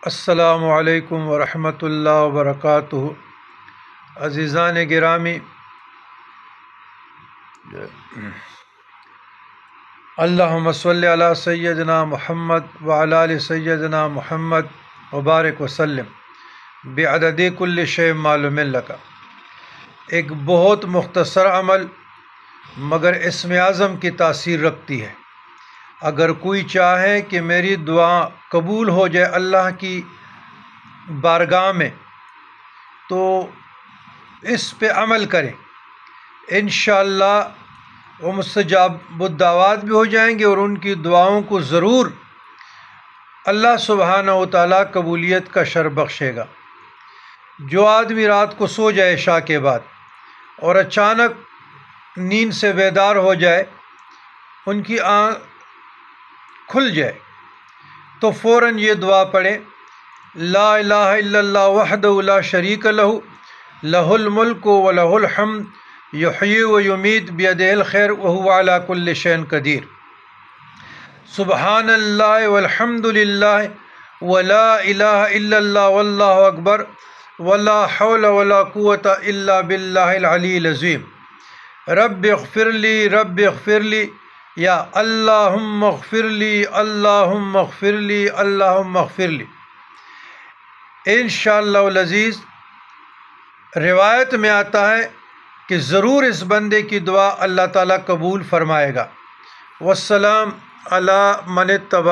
السلام علیکم ورحمۃ اللہ وبرکاتہ۔ عزیزان گرامی، اللہم صلی علی سیدنا محمد وعلی آل سیدنا محمد وبارک وسلم بعدد کل شیء معلوم لک۔ ایک بہت مختصر عمل مگر اسم اعظم کی تاثیر رکھتی ہے۔ اگر کوئی چاہے کہ میری دعا قبول ہو جائے اللہ کی بارگاہ میں تو اس پہ عمل کرے، انشاءاللہ وہ مستجاب الدعوات بھی ہو جائیں گے اور ان کی دعاؤں کو ضرور اللہ سبحانہ و تعالیٰ قبولیت کا شرف بخشے گا۔ جو آدمی رات کو سو جائے عشاء کے بعد اور اچانک نیند سے بیدار ہو جائے، ان کی آنکھ کھل جائے تو فوراً یہ دعا پڑھے: لا الہ الا اللہ وحدہ لا شریک لہ لہ الملک ولہ الحمد یحیی و یمیت بیدہ الخیر وہو علی کل شیء قدیر۔ سبحان اللہ والحمد للہ ولا الہ الا اللہ واللہ اکبر ولا حول ولا قوة الا باللہ العلی العظیم۔ رب اغفر لی یا اللہم اغفر لی، اللہم اغفر لی، اللہم اغفر لی۔ انشاءاللہ العزیز روایت میں آتا ہے کہ ضرور اس بندے کی دعا اللہ تعالیٰ قبول فرمائے گا۔ والسلام علی من اتبع